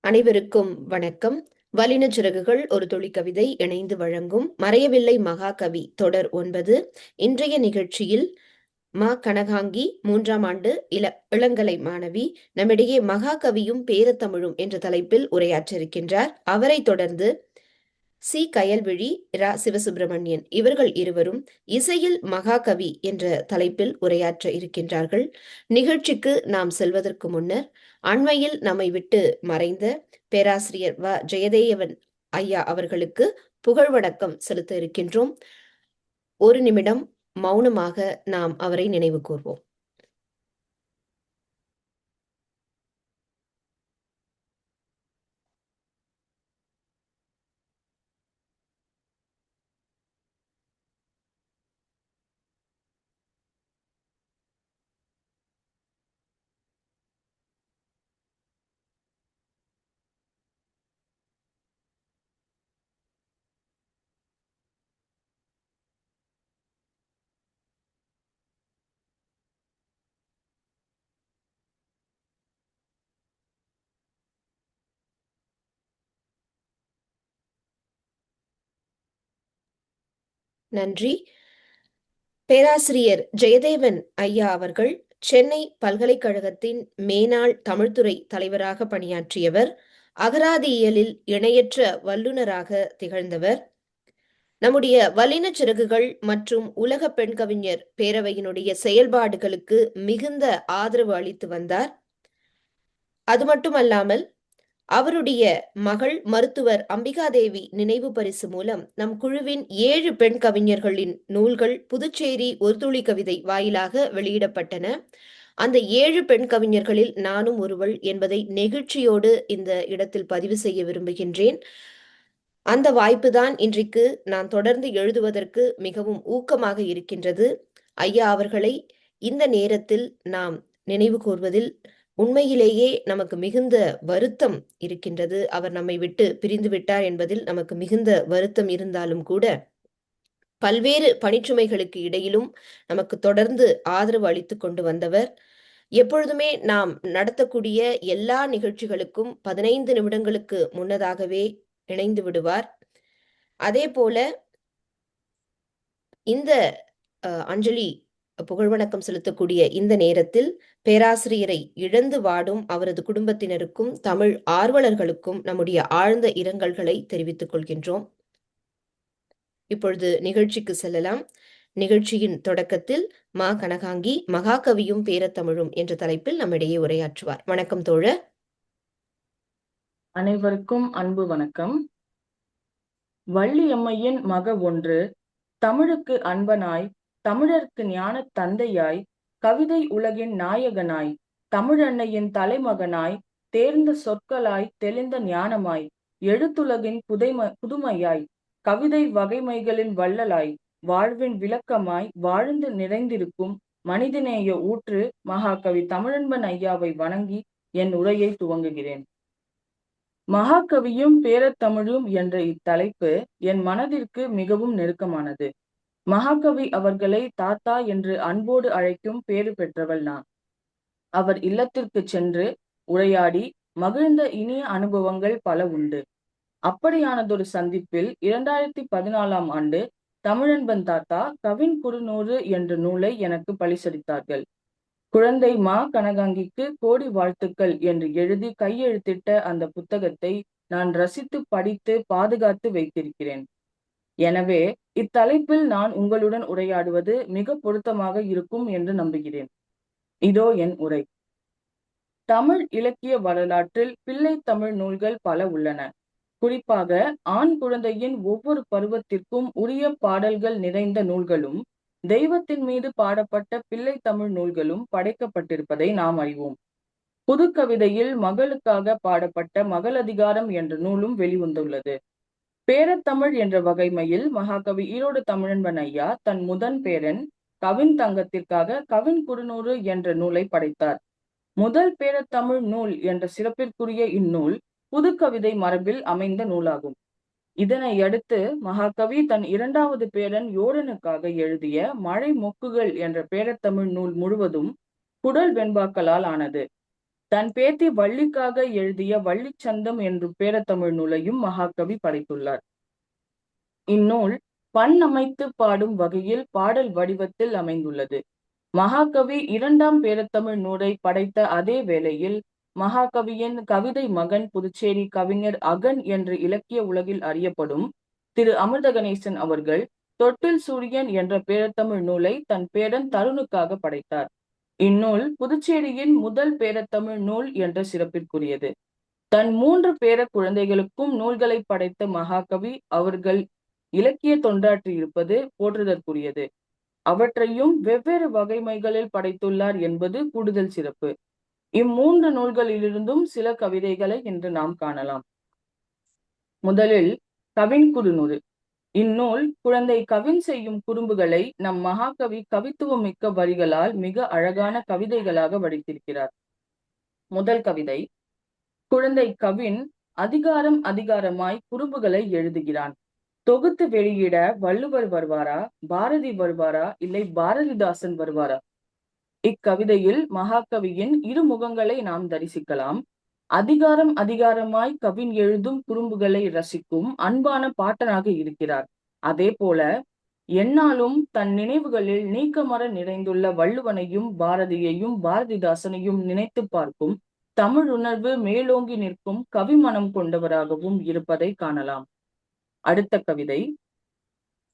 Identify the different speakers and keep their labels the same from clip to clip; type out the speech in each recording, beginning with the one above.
Speaker 1: அனைவருக்கும் வணக்கம். வல்லின சிறகுகள் ஒரு துளி கவிதை இணைந்து வழங்கும் மறையவில்லை மகாகவி தொடர் 9. இன்றைய நிகழ்ச்சியில் கனகாங்கி 3ஆம் ஆண்டு இளங்கலை மாணவி நம்மிடையே மகாகவியும் பேரத்தமிழும் என்ற தலைப்பில் உரையாற்ற இருக்கின்றார். அவரை தொடர்ந்து கயல்விழி, சிவசுப்பிரமணியன் இவர்கள் இருவரும் இசையில் மகாகவி என்ற தலைப்பில் உரையாற்ற இருக்கின்றார்கள். நிகழ்ச்சிக்கு நாம் செல்வதற்கு முன்னர் அண்மையில் நம்மை விட்டு மறைந்த பேராசிரியர் ஜெயதேவன் ஐயா அவர்களுக்கு புகழ் வணக்கம் செலுத்த இருக்கின்றோம். ஒரு நிமிடம் மௌனமாக நாம் அவரை நினைவு கூர்வோம். நன்றி. பேராசிரியர் ஜெயதேவன் ஐயா அவர்கள் சென்னை பல்கலைக்கழகத்தின் மேனாள் தமிழ்துறை தலைவராக பணியாற்றியவர். அகராதியியலில் இணையற்ற வல்லுநராக திகழ்ந்தவர். நம்முடைய வல்லின சிறகுகள் மற்றும் உலக பெண் கவிஞர் பேரவையினுடைய செயல்பாடுகளுக்கு மிகுந்த ஆதரவு அளித்து வந்தார். அது மட்டுமல்லாமல் அவருடைய மகள் மருத்துவர் அம்பிகாதேவி நினைவு பரிசு மூலம் நம் குழுவின் 7 பெண் கவிஞர்களின் நூல்கள் புதுச்சேரி ஒரு துளி கவிதை வாயிலாக வெளியிடப்பட்டன. அந்த 7 பெண் கவிஞர்களில் நானும் ஒருவள் என்பதை நெகிழ்ச்சியோடு இந்த இடத்தில் பதிவு செய்ய விரும்புகின்றேன். அந்த வாய்ப்புதான் இன்றைக்கு நான் தொடர்ந்து எழுதுவதற்கு மிகவும் ஊக்கமாக இருக்கின்றது. ஐயா அவர்களை இந்த நேரத்தில் நாம் நினைவு கூர்வதில் உண்மையிலேயே நமக்கு மிகுந்த வருத்தம் இருக்கின்றது. அவர் நம்மை விட்டு பிரிந்து விட்டார் என்பதில் நமக்கு மிகுந்த வருத்தம் இருந்தாலும் கூட பல்வேறு பணிச்சுமைகளுக்கு இடையிலும் நமக்கு தொடர்ந்து ஆதரவு அளித்து கொண்டு வந்தவர். எப்பொழுதுமே நாம் நடத்தக்கூடிய எல்லா நிகழ்ச்சிகளுக்கும் 15 நிமிடங்களுக்கு முன்னதாகவே இணைந்து விடுவார். அதே போல இந்த அஞ்சலி புகழ்வணக்கம் செலுத்தக்கூடிய இந்த நேரத்தில் பேராசிரியரை இழந்து வாடும் அவரது குடும்பத்தினருக்கும் தமிழ் ஆர்வலர்களுக்கும் நம்முடைய ஆழ்ந்த இரங்கல்களை தெரிவித்துக் கொள்கின்றோம். இப்பொழுது நிகழ்ச்சிக்கு செல்லலாம். நிகழ்ச்சியின் தொடக்கத்தில் கனகாங்கி மகாகவியும் பேரத்தமிழும் என்ற தலைப்பில் நம்மிடையே உரையாற்றுவார். வணக்கம் தோழர்.
Speaker 2: அனைவருக்கும் அன்பு வணக்கம். வள்ளியம்மையின் மக ஒன்று, தமிழுக்கு அன்பனாய், தமிழருக்கு ஞான தந்தையாய், கவிதை உலகின் நாயகனாய், தமிழன்னையின் தலைமகனாய், தேர்ந்த சொற்களாய், தெளிந்த ஞானமாய், எழுத்துலகின் புதுமையாய், கவிதை வகைமைகளின் வள்ளலாய், வாழ்வின் விளக்கமாய் வாழ்ந்து நிறைந்திருக்கும் மனிதநேய ஊற்று மகாகவி தமிழன்பன் ஐயாவை வணங்கி என் உரையை துவங்குகிறேன். மகாகவியும் பேரத்தமிழும் என்ற இத்தலைப்பு என் மனதிற்கு மிகவும் நெருக்கமானது. மகாகவி அவர்களை தாத்தா என்று அன்போடு அழைக்கும் பேறு பெற்றவள் நான். அவர் இல்லத்திற்கு சென்று உரையாடி மகிழ்ந்த இனிய அனுபவங்கள் பல உண்டு. அப்படியானதொரு சந்திப்பில் 2014ஆம் ஆண்டு தமிழன்பன் தாத்தா கவின் குறுநூறு என்ற நூலை எனக்கு பரிசளித்தார்கள். குழந்தை கனகாங்கிக்கு கோடி வாழ்த்துக்கள் என்று எழுதி கையெழுத்திட்ட அந்த புத்தகத்தை நான் ரசித்து படித்து பாதுகாத்து வைத்திருக்கிறேன். எனவே இத்தலைப்பில் நான் உங்களுடன் உரையாடுவது மிக பொருத்தமாக இருக்கும் என்று நம்புகிறேன். இதோ என் உரை. தமிழ் இலக்கிய வரலாற்றில் பிள்ளை தமிழ் நூல்கள் பல உள்ளன. குறிப்பாக ஆண் குழந்தையின் ஒவ்வொரு பருவத்திற்கும் உரிய பாடல்கள் நிறைந்த நூல்களும் தெய்வத்தின் மீது பாடப்பட்ட பிள்ளை தமிழ் நூல்களும் படைக்கப்பட்டிருப்பதை நாம் அறிவோம். புது கவிதையில் மகளுக்காக பாடப்பட்ட மகளதிகாரம் என்ற நூலும் வெளிவந்துள்ளது. பேரத்தமிழ் என்ற வகைமையில் மகாகவி ஈரோடு தமிழன்பன் ஐயா தன் முதன் பேரன் கவின் தங்கத்திற்காக கவின் குறுநூறு என்ற நூலை படைத்தார். முதல் பேரத்தமிழ் நூல் என்ற சிறப்பிற்குரிய இந்நூல் புது கவிதை மரபில் அமைந்த நூலாகும். இதனை அடுத்து மகாகவி தன் 2வது பேரன் யோடனுக்காக எழுதிய மழை மொக்குகள் என்ற பேரத்தமிழ் நூல் முழுவதும் குடல் வெண்பாக்களால் ஆனது. தன் பேத்தி வள்ளிக்காக எழுதிய வள்ளிச்சந்தம் என்ற பேரத்தமிழ் நூலையும் மகாகவி படைத்துள்ளார். இந்நூல் பண் அமைத்து பாடும் வகையில் பாடல் வடிவத்தில் அமைந்துள்ளது. மகாகவி இரண்டாம் பேரத்தமிழ் நூலை படைத்த அதே வேளையில் மகாகவியின் கவிதை மகன் புதுச்சேரி கவிஞர் அகன் என்று இலக்கிய உலகில் அறியப்படும் திரு அமிர்த கணேசன் அவர்கள் தொட்டில் சூரியன் என்ற பேரத்தமிழ் நூலை தன் பேரன் தருணுக்காக படைத்தார். இந்நூல் புதுச்சேரியின் முதல் பேரத்தமிழ் நூல் என்ற சிறப்பிற்குரியது. தன் 3 பேர குழந்தைகளுக்கும் நூல்களை படைத்த மகாகவி அவர்கள் இலக்கிய தொண்டாற்றியிருப்பது போற்றுதற்குரியது. அவற்றையும் வெவ்வேறு வகைமைகளில் படைத்துள்ளார் என்பது கூடுதல் சிறப்பு. இம்3 நூல்களிலிருந்தும் சில கவிதைகளை இன்று நாம் காணலாம். முதலில் கவின் குறுநூறு. இந்நூல் குழந்தை கவின் செய்யும் குறும்புகளை நம் மகாகவி கவித்துவமிக்க வரிகளால் மிக அழகான கவிதைகளாக வடித்திருக்கிறார். முதல் கவிதை. குழந்தை கவின் அதிகாரம் அதிகாரமாய் குறும்புகளை எழுதுகிறான். தொகுத்து வெளியிட வள்ளுவர் வருவாரா, பாரதி வருவாரா, இல்லை பாரதிதாசன் வருவாரா? இக்கவிதையில் மகாகவியின் இரு முகங்களை நாம் தரிசிக்கலாம். அதிகாரம் அதிகாரமாய் கவின் எழுதும் குறும்புகளை ரசிக்கும் அன்பான பாட்டனாக இருக்கிறார். அதே போல எந்நாளும் தன் நினைவுகளில் நீக்கமற நிறைந்துள்ள வள்ளுவனையும் பாரதியையும் பாரதிதாசனையும் நினைத்து பார்க்கும் தமிழ் உணர்வு மேலோங்கி நிற்கும் கவிமனம் கொண்டவராகவும் இருப்பதை காணலாம். அடுத்த கவிதை.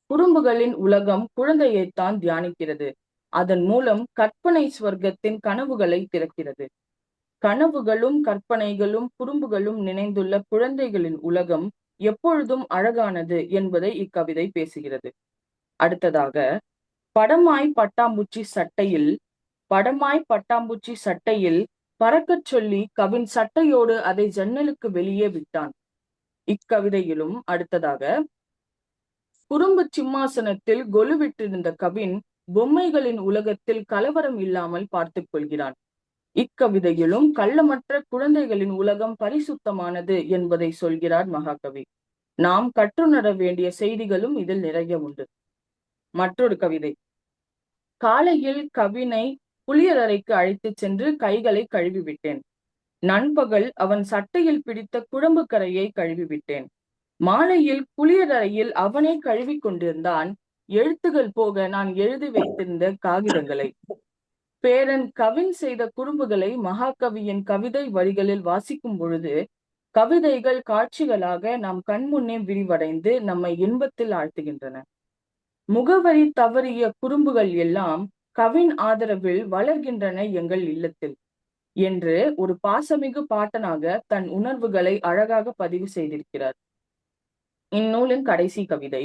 Speaker 2: குறும்புகளின் உலகம் குழந்தையைத்தான் தியானிக்கிறது. அதன் மூலம் கற்பனை ஸ்வர்க்கத்தின் கனவுகளை திறக்கிறது. கனவுகளும் கற்பனைகளும் குறும்புகளும் நினைந்துள்ள குழந்தைகளின் உலகம் எப்பொழுதும் அழகானது என்பதை இக்கவிதை பேசுகிறது. அடுத்ததாக, படமாய் பட்டாம்பூச்சி சட்டையில் பறக்கச் சொல்லி கவின் சட்டையோடு அதை ஜன்னலுக்கு வெளியே விட்டான். இக்கவிதையிலும் அடுத்ததாக, குறும்பு சிம்மாசனத்தில் கொலுவிட்டிருந்த கவின் பொம்மைகளின் உலகத்தில் கலவரம் இல்லாமல் பார்த்துக் கொள்கிறான். இக்கவிதையிலும் கள்ளமற்ற குழந்தைகளின் உலகம் பரிசுத்தமானது என்பதை சொல்கிறார் மகாகவி. நாம் கற்றுணர வேண்டிய செய்திகளும் இதில் நிறைய உண்டு. மற்றொரு கவிதை. காலையில் கவினை குளியலறைக்கு அழைத்துச் சென்று கைகளை கழுவிவிட்டேன். நண்பகல் அவன் சட்டையில் பிடித்த குழம்பு கரையை கழுவிவிட்டேன். மாலையில் குளியலறையில் அவனே கழுவி கொண்டிருந்தான் எழுத்துகள் போக நான் எழுதி வைத்திருந்த காகிதங்களை. பேரன் கவின் செய்த குறும்புகளை மகாகவியின் கவிதை வரிகளில் வாசிக்கும் பொழுது கவிதைகள் காட்சிகளாக நம் கண்முன்னே விரிவடைந்து நம்மை இன்பத்தில் ஆழ்த்துகின்றன. முகவரி தவறிய குறும்புகள் எல்லாம் கவின் ஆதரவில் வளர்கின்றன எங்கள் இல்லத்தில் என்று ஒரு பாசமிகு பாட்டனாக தன் உணர்வுகளை அழகாக பதிவு செய்திருக்கிறார். இந்நூலின் கடைசி கவிதை.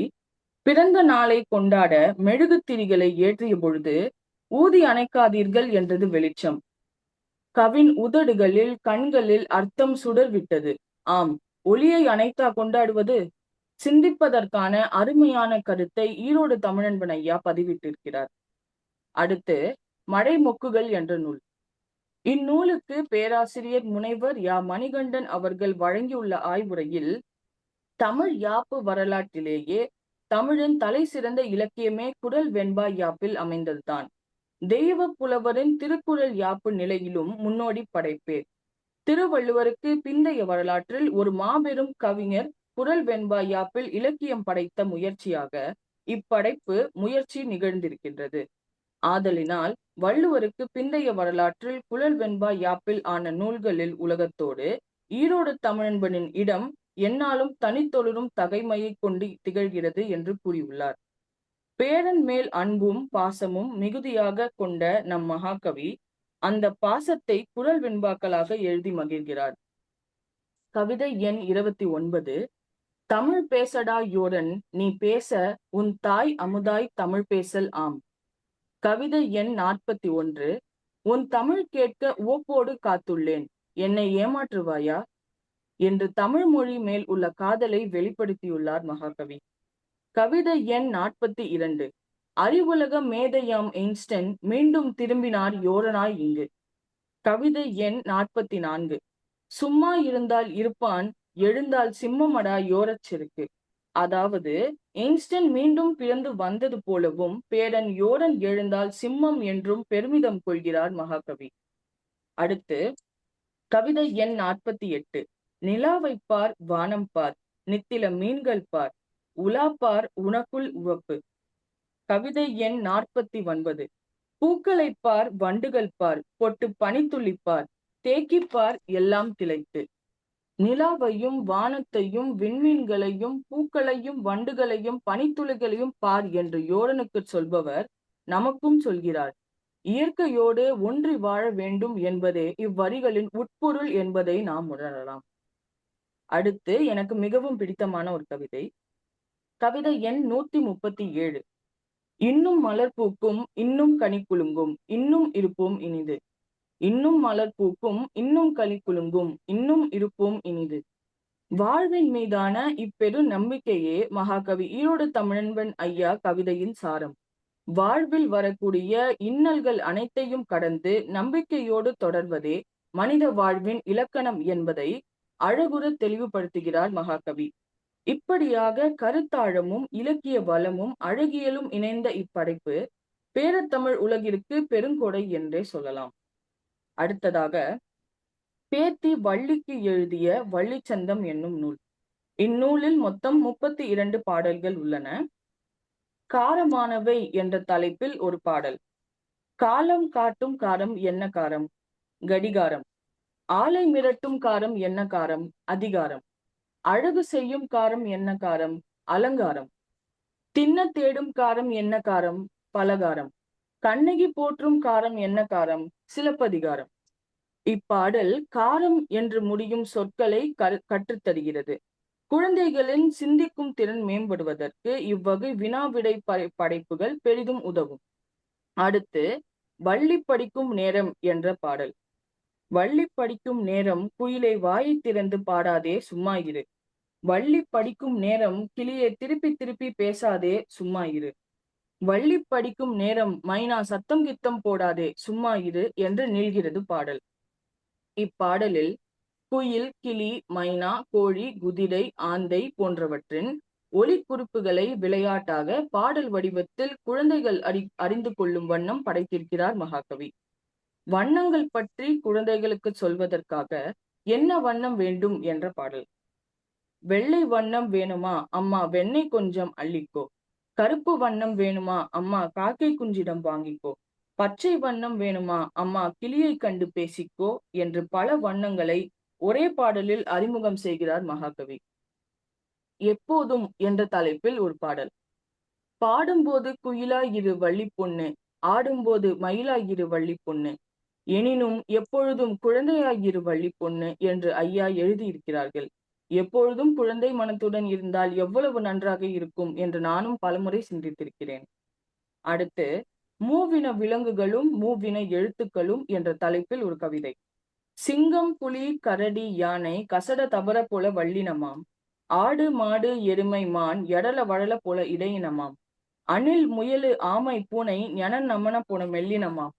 Speaker 2: பிறந்த நாளை கொண்டாட மெழுகுத்திரிகளை ஏற்றிய பொழுது ஊதி அணைக்காதீர்கள் என்றது வெளிச்சம். கவின் உதடுகளில் கண்களில் அர்த்தம் சுடர் விட்டது. ஆம், ஒளியை அணைத்தா கொண்டாடுவது? சிந்திப்பதற்கான அருமையான கருத்தை ஈரோடு தமிழன்பன் ஐயா பதிவிட்டிருக்கிறார். அடுத்து மழை மொக்குகள் என்ற நூல். இந்நூலுக்கு பேராசிரியர் முனைவர் யா மணிகண்டன் அவர்கள் வழங்கியுள்ள ஆய்வுரையில் தமிழ் யாப்பு வரலாற்றிலேயே தமிழின் தலை சிறந்த இலக்கியமே குறள் வெண்பா யாப்பில் அமைந்ததுதான். தெய்வ புலவரின் திருக்குறள் யாப்பு நிலையிலும் முன்னோடி படைப்பே. திருவள்ளுவருக்கு பிந்தைய வரலாற்றில் ஒரு மாபெரும் கவிஞர் குறள் வெண்பா யாப்பில் இலக்கியம் படைத்த முயற்சியாக இப்படைப்பு முயற்சி நிகழ்ந்திருக்கின்றது. ஆதலினால் வள்ளுவருக்கு பிந்தைய வரலாற்றில் குறள் வெண்பா யாப்பில் ஆன நூல்களில் உலகத்தோடு ஈரோடு தமிழன்பனின் இடம் எந்நாளும் தனித்தொழுரும் தகைமையை கொண்டு திகழ்கிறது என்று கூறியுள்ளார். பேரன் மேல் அன்பும் பாசமும் மிகுதியாக கொண்ட நம் மகாகவி அந்த பாசத்தை குறள் வெண்பாக்களாக எழுதி மகிழ்கிறார். கவிதை எண் 29. தமிழ் பேசடா யோரன் நீ பேச உன் தாய் அமுதாய் தமிழ் பேசல் ஆம். கவிதை எண் 41. உன் தமிழ் கேட்க உவப்போடு காத்துள்ளேன், என்னை ஏமாற்றுவாயா என்று தமிழ் மொழி மேல் உள்ள காதலை வெளிப்படுத்தியுள்ளார் மகாகவி. கவிதை எண் 42. அறிவுலக மேதையாம் எயின்ஸ்டைன் மீண்டும் திரும்பினார் யோரனாய் இங்கு. கவிதை எண் 44. சும்மா இருந்தால் இருப்பான், எழுந்தால் சிம்மமடா யோரச் செருக்கு. அதாவது எயின்ஸ்டைன் மீண்டும் பிறந்து வந்தது போலவும் பேரன் யோரன் எழுந்தால் சிம்மம் என்றும் பெருமிதம் கொள்கிறார் மகாகவி. அடுத்து கவிதை எண் 48. நிலாவைப் பார், வானம் பார், நித்தில மீன்கள் பார், உலாப்பார் உனக்குள் உவப்பு. கவிதை எண் 49. பூக்களைப் பார், வண்டுகள் பார், பொட்டு பனித்துளி பார், தேக்கிப் பார் எல்லாம் திளைத்து. நிலாவையும் வானத்தையும் விண்மீன்களையும் பூக்களையும் வண்டுகளையும் பனித்துளிகளையும் பார் என்று யோரனுக்கு சொல்பவர் நமக்கும் சொல்கிறார். இயற்கையோடு ஒன்றி வாழ வேண்டும் என்பதே இவ்வரிகளின் உட்பொருள் என்பதை நாம் உணரலாம். அடுத்து எனக்கு மிகவும் பிடித்தமான ஒரு கவிதை. கவிதை எண் 137. இன்னும் மலர் பூக்கும், இன்னும் கனி குலுங்கும், இன்னும் இருப்போம் இனிது. இன்னும் மலர் பூக்கும், இன்னும் கனி குலுங்கும், இன்னும் இருப்போம் இனிது. வாழ்வின் மீதான இப்பெரு நம்பிக்கையே மகாகவி ஈரோடு தமிழன்பன் ஐயா கவிதையின் சாரம். வாழ்வில் வரக்கூடிய இன்னல்கள் அனைத்தையும் கடந்து நம்பிக்கையோடு தொடர்வதே மனித வாழ்வின் இலக்கணம் என்பதை அழகுற தெளிவுபடுத்துகிறார் மகாகவி. இப்படியாக கருத்தாழமும் இலக்கிய வளமும் அழகியலும் இணைந்த இப்படைப்பு பேரத்தமிழ் உலகிற்கு பெருங்கொடை என்றே சொல்லலாம். அடுத்ததாக பேத்தி வள்ளிக்கு எழுதிய வள்ளிச்சந்தம் என்னும் நூல். இந்நூலில் மொத்தம் 32 பாடல்கள் உள்ளன. காரமானவை என்ற தலைப்பில் ஒரு பாடல். காலம் காட்டும் காரம் என்ன காரம்? கடிகாரம். ஆலை மிரட்டும் காரம் என்ன காரம்? அதிகாரம். அழகு செய்யும் காரம் என்ன காரம்? அலங்காரம். தின்ன தேடும் காரம் என்ன காரம்? பலகாரம். கண்ணகி போற்றும் காரம் என்ன காரம்? சிலப்பதிகாரம். இப்பாடல் காரம் என்று முடியும் சொற்களை கற்றுத்தருகிறது. குழந்தைகளின் சிந்திக்கும் திறன் மேம்படுவதற்கு இவ்வகை வினாவிடை படைப்புகள் பெரிதும் உதவும். அடுத்து வள்ளி படிக்கும் நேரம் என்ற பாடல். வள்ளி படிக்கும் நேரம் குயிலை வாயை திறந்து பாடாதே சும்மா இரு. வள்ளி படிக்கும் நேரம் கிளியை திருப்பி திருப்பி பேசாதே சும்மா இரு. வள்ளி படிக்கும் நேரம் மைனா சத்தம் கித்தம் போடாதே சும்மா இரு என்று நீள்கிறது பாடல். இப்பாடலில் குயில், கிளி, மைனா, கோழி, குதிரை, ஆந்தை போன்றவற்றின் ஒலி குறிப்புகளை விளையாட்டாக பாடல் வடிவத்தில் குழந்தைகள் அறிந்து கொள்ளும் வண்ணம் படைத்திருக்கிறார் மகாகவி. வண்ணங்கள் பற்றி குழந்தைகளுக்கு சொல்வதற்காக என்ன வண்ணம் வேண்டும் என்ற பாடல். வெள்ளை வண்ணம் வேணுமா அம்மா, வெண்ணெய் கொஞ்சம் அள்ளிக்கோ. கருப்பு வண்ணம் வேணுமா அம்மா, காக்கை குஞ்சிடம் வாங்கிக்கோ. பச்சை வண்ணம் வேணுமா அம்மா, கிளியை கண்டு பேசிக்கோ என்று பல வண்ணங்களை ஒரே பாடலில் அறிமுகம் செய்கிறார் மகாகவி. எப்போதும் என்ற தலைப்பில் ஒரு பாடல். பாடும்போது குயிலாய் இரு வள்ளி பொண்ணு, ஆடும்போது மயிலாய் இரு வள்ளி பொண்ணு, எனினும் எப்பொழுதும் குழந்தையாய் இரு வள்ளி பொண்ணு என்று ஐயா எழுதியிருக்கிறார்கள். எப்பொழுதும் குழந்தை மனத்துடன் இருந்தால் எவ்வளவு நன்றாக இருக்கும் என்று நானும் பலமுறை சிந்தித்திருக்கிறேன். அடுத்து மூவின விலங்குகளும் மூவின எழுத்துக்களும் என்ற தலைப்பில் ஒரு கவிதை. சிங்கம், புலி, கரடி, யானை கசட தபர போல வல்லினமாம். ஆடு, மாடு, எருமை, மான் எடல வழல போல இடையினமாம். அணில், முயலு, ஆமை, பூனை ஞன நமன போன மெல்லினமாம்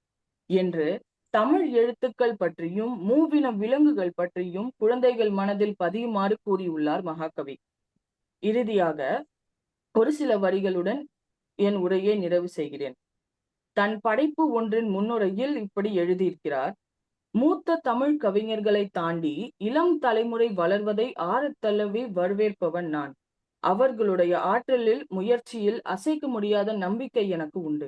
Speaker 2: என்று தமிழ் எழுத்துக்கள் பற்றியும் மூவின விலங்குகள் பற்றியும் குழந்தைகள் மனதில் பதியுமாறு கூறியுள்ளார் மகாகவி. இறுதியாக ஒரு சில வரிகளுடன் என் உரையை நிறைவு செய்கிறேன். தன் படைப்பு ஒன்றின் முன்னுரையில் இப்படி எழுதியிருக்கிறார். மூத்த தமிழ் கவிஞர்களை தாண்டி இளம் தலைமுறை வளர்வதை ஆறத்தள்ளவே வரவேற்பவன் நான். அவர்களுடைய ஆற்றலில், முயற்சியில் அசைக்க முடியாத நம்பிக்கை எனக்கு உண்டு.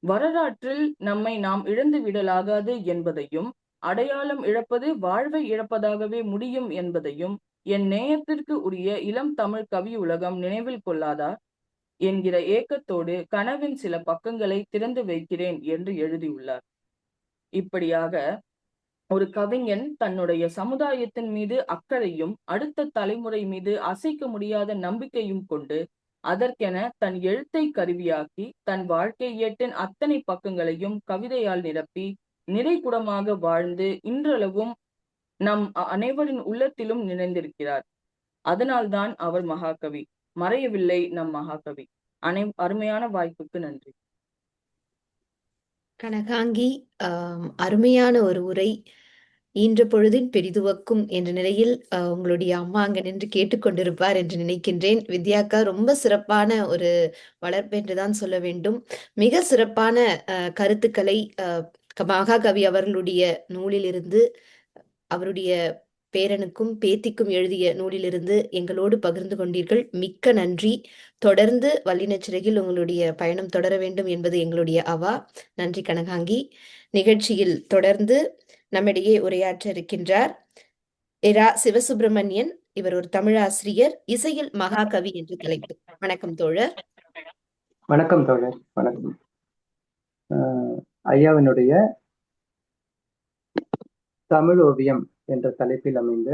Speaker 2: வரலாற்றில் நம்மை நாம் இழந்து விடலாகாது என்பதையும், அடையாளம் இழப்பது வாழ்வை இழப்பதாகவே முடியும் என்பதையும் என் நேயத்திற்கு உரிய இளம் தமிழ் கவி உலகம் நினைவில் கொள்ளாதா என்கிற ஏக்கத்தோடு கனவின் சில பக்கங்களை திறந்து வைக்கிறேன் என்று எழுதியுள்ளார். இப்படியாக ஒரு கவிஞன் தன்னுடைய சமுதாயத்தின் மீது அக்கறையும் அடுத்த தலைமுறை மீது அசைக்க முடியாத நம்பிக்கையும் கொண்டு அதற்கென தன் எழுத்தை கருவியாக்கி தன் வாழ்க்கை ஏட்டின் அத்தனை பக்கங்களையும் கவிதையால் நிரப்பி நிறைகுடமாக வாழ்ந்து இன்றளவும் நம் அனைவரின் உள்ளத்திலும் நிறைந்திருக்கிறார். அதனால்தான் அவர் மகாகவி. மறையவில்லை நம் மகாகவி. அருமையான வாய்ப்புக்கு நன்றி.
Speaker 1: கனகாங்கி, அருமையான ஒரு உரை. ஈன்ற பொழுதின் பெரிதுவக்கும் என்ற நிலையில் உங்களுடைய அம்மா அங்க நின்று கேட்டுக்கொண்டிருப்பார் என்று நினைக்கின்றேன். வித்யாக்கா, ரொம்ப சிறப்பான ஒரு வளர்ப்பு என்றுதான் சொல்ல வேண்டும். மிக சிறப்பான கருத்துக்களை மகாகவி அவர்களுடைய நூலிலிருந்து அவருடைய பேரனுக்கும் பேத்திக்கும் எழுதிய நூலிலிருந்து எங்களோடு பகிர்ந்து கொண்டீர்கள். மிக்க நன்றி. தொடர்ந்து வல்லினச்சிறகில் உங்களுடைய பயணம் தொடர வேண்டும் என்பது எங்களுடைய அவா. நன்றி கனகாங்கி. நிகழ்ச்சியில் தொடர்ந்து நம்மிடையே உரையாற்ற இருக்கின்றார் இரா. சிவசுப்பிரமணியன். இவர் ஒரு தமிழாசிரியர். இசையில் மகாகவி என்று தலைப்பு. வணக்கம் தோழர்.
Speaker 3: வணக்கம் தோழர். வணக்கம். ஐயாவினுடைய தமிழ் ஓவியம் என்ற தலைப்பில் அமைந்த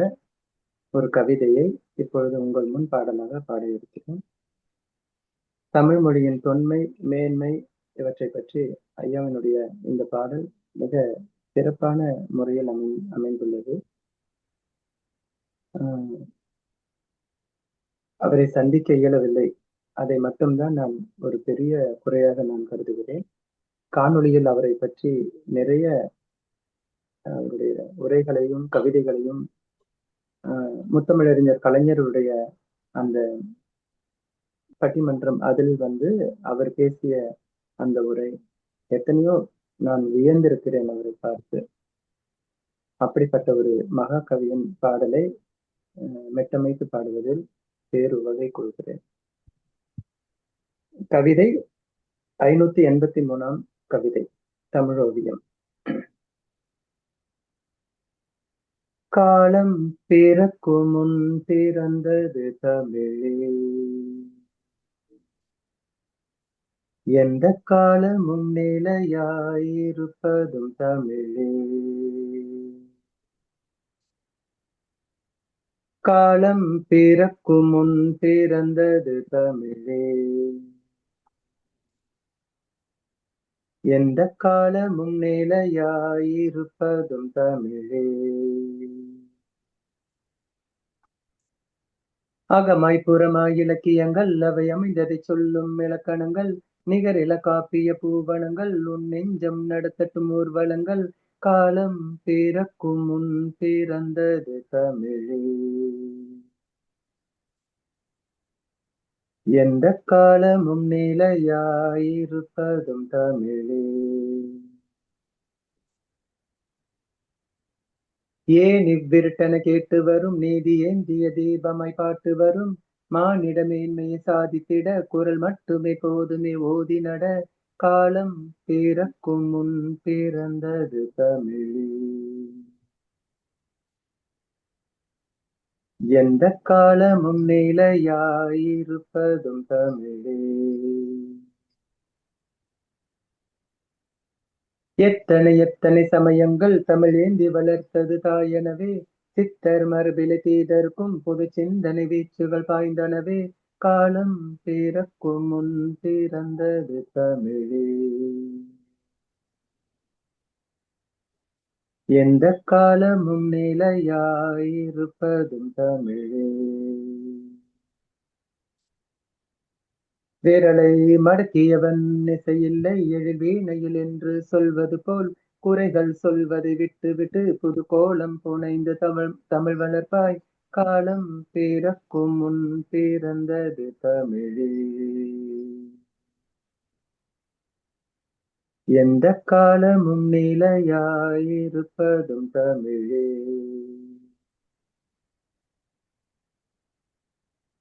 Speaker 3: ஒரு கவிதையை இப்பொழுது உங்கள் முன் பாடலாக பாட இருக்கிறேன். தமிழ் மொழியின் தொன்மை, மேன்மை இவற்றை பற்றி ஐயாவினுடைய இந்த பாடல் மிக சிறப்பான முறையில் அமைந்துள்ளது. அவரை சந்திக்க இயலவில்லை. அதை மட்டும்தான் நான் ஒரு பெரிய குறையாக நான் கருதுகிறேன். காணொளியில் அவரை பற்றி நிறைய அவருடைய உரைகளையும் கவிதைகளையும் முத்தமிழறிஞர் கலைஞருடைய அந்த பட்டிமன்றம் அதில் அவர் பேசிய அந்த உரை எத்தனையோ நான் வியந்திருக்கிறேன் அவரை பார்த்து. அப்படிப்பட்ட ஒரு மகாகவியின் பாடலை மெட்டமைத்து பாடுவதில் பேரு வகை கொள்கிறேன். கவிதை 583ஆம் கவிதை, தமிழ் ஓவியம். காலம் பிறக்கும் முன் பிறந்தது தமிழே, எந்த காலமும் நிலையாயிருப்பதும் தமிழே. காலம் பிறக்கும் முன் பிறந்தது தமிழே, எந்த காலமும் நிலையாயிருப்பதும் தமிழே. அகமாய் புறமாய் இலக்கியங்கள் அவை அமைந்ததை சொல்லும் இலக்கணங்கள், நிகரில காப்பிய பூவனங்கள் உன் நெஞ்சம் நடத்தட்டும் ஊர்வலங்கள். காலம் பிறக்கும் முன் பிறந்தது தமிழே, எந்த காலமும் நிலையாயிருப்பதும் தமிழே. ஏன் இவ்விருட்டன கேட்டு வரும் நீதி ஏந்திய தீபமாய் பாட்டு வரும். மானிட மேன்மையை சாதித்திட குரல் மட்டுமே போதுமே ஓதி நட. காலம் பிறக்கும் முன் பிறந்தது தமிழே, எந்த காலமும் நிலையாயிருப்பதும் தமிழே. எத்தனை எத்தனை சமயங்கள் தமிழ் ஏந்தி வளர்த்தது தாயனவே. சித்தர் மரபிலை தீதற்கும் பொது சிந்தனை வீச்சுகள் பாய்ந்தனவே. காலம் பிறக்கும் முன் பிறந்தது தமிழே, எந்த காலமும் நிலையாயிருப்பதும் தமிழே. விரலை மடக்கியவன் இசையில்லை எழில் வீணையில் என்று சொல்வது போல், குறைகள் சொல்வதை விட்டு விட்டு புது கோலம் புனைந்து தமிழ் வளர்ப்பாய். காலம் பிறக்கும் முன் பிறந்தது தமிழே, எந்த காலமும் நிலையாயிருப்பதும் தமிழே.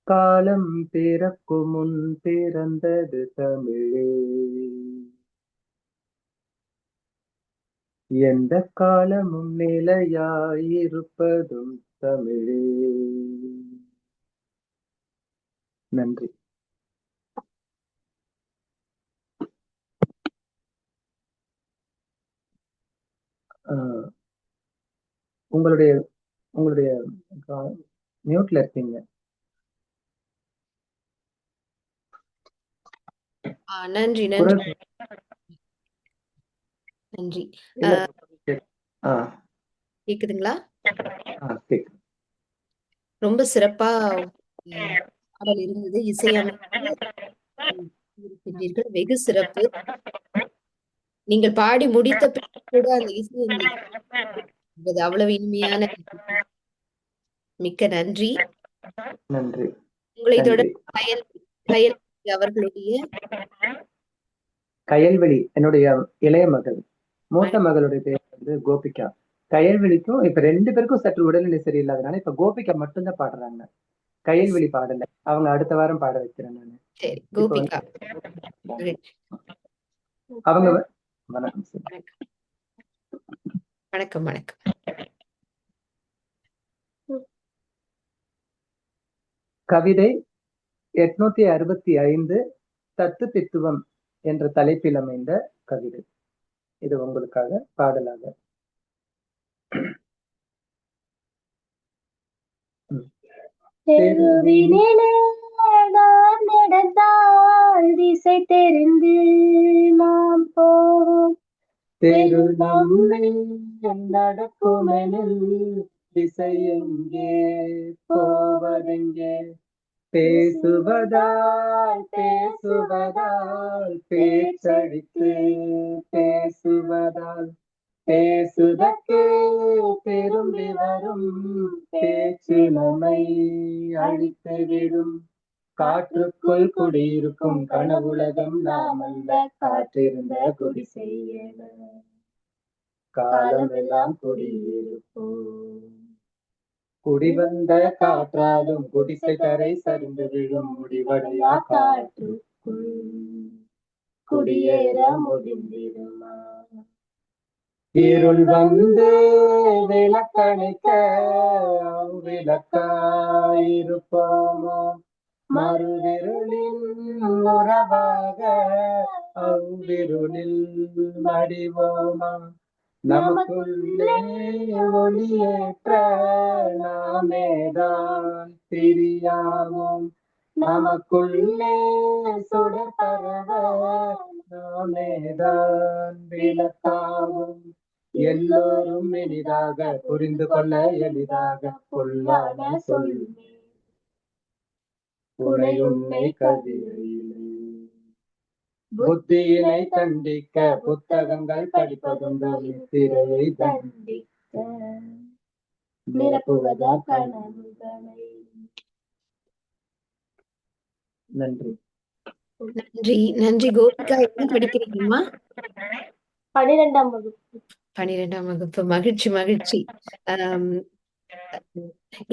Speaker 3: காலம் பிறக்கும் முன் பிறந்தது தமிழே, எந்த காலமும் நிலையாயிருப்பதும் தமிழே. நன்றி. உங்களுடைய உங்களுடைய மியூட்ல இருக்கீங்க.
Speaker 1: நன்றி நன்றி நன்றி. கேக்குதுங்களா? ரொம்ப சிறப்பா பாடல் இருந்தது. இசையமைப்பில் வெகு சிறப்பு. நீங்கள் பாடி முடித்த பிறகு கூட அந்த இசை அவ்வளவு இனிமையான. மிக்க நன்றி.
Speaker 3: நன்றி.
Speaker 1: உங்களை தொடர்ந்து அவர்களுடைய
Speaker 3: கயல்வெளி என்னுடைய இளைய மகள். மூத்த மகளுடைய பெயர் கோபிகா. கயல்விழிக்கும் இப்ப 2 பேருக்கும் சற்று உடல்நிலை சரியில்லாதனால இப்ப கோபிகா மட்டும்தான் பாடுறாங்க. கயல்விழி பாடல. அவங்க அடுத்த வாரம் பாட வைக்கிறேன் நானு.
Speaker 1: சரி,
Speaker 3: இப்ப வந்து
Speaker 1: கோபிகா. மகிழ்ச்சி.
Speaker 3: அவங்க வணக்கம் சார்.
Speaker 1: வணக்கம் வணக்கம்.
Speaker 3: கவிதை 865 தத்து பித்துவம் என்ற தலைப்பில் அமைந்த கவிதை. இது உங்களுக்காக பாடலாக.
Speaker 4: தெருவினிலே நான் நடந்தால் திசை தெரிந்து நாம் போவோம்.
Speaker 3: தெரு நம்மை நடக்குமெனில் திசை எங்கே போவதெங்கே? பேசுவதால் பேசுவதால் பேச்சடித்து பேசுவதால் பேசுதற்கு திரும்பி வரும் பேச்சு நம்மை அழித்துவிடும். காற்றுக்குள் குடியிருக்கும் கனவுலகம் நாம் அல்ல, காற்றிருந்த குடிசை என காலமெல்லாம் குடியிருப்போம். குடிவந்த காற்றாலும் குடிசை கரை சரிந்து விழும் முடிவடையா காற்றுக்குள் குடியேற முடிந்திருமா? இருள் வந்து விளக்கணைக்க விளக்காயிருப்போமோ? மறுவிருளின் உறவாக அவ்விருளில் மடிவோமா? நமக்குள்ளே ஒளியேற்ற நாமேதான் பிரியாவோம். நமக்குள்ளே சுடர் பரவ நாமேதான் விளக்காவோம். எல்லோரும் எளிதாக புரிந்து கொள்ள எளிதாக பொல்லாத சொல் உன்னை கவிதையிலே புத்தியினை தண்டிக்க புத்தகங்கள் படிப்பதுண்டு, திரையை தண்டிக்க நிரப்புவதா கனவுகளை. நன்றி.
Speaker 1: நன்றி நன்றி. கோபிகா, என்ன படிக்கிறீங்கம்மா?
Speaker 4: 12ஆம் வகுப்பு.
Speaker 1: 12ஆம் வகுப்பு. மகிழ்ச்சி மகிழ்ச்சி.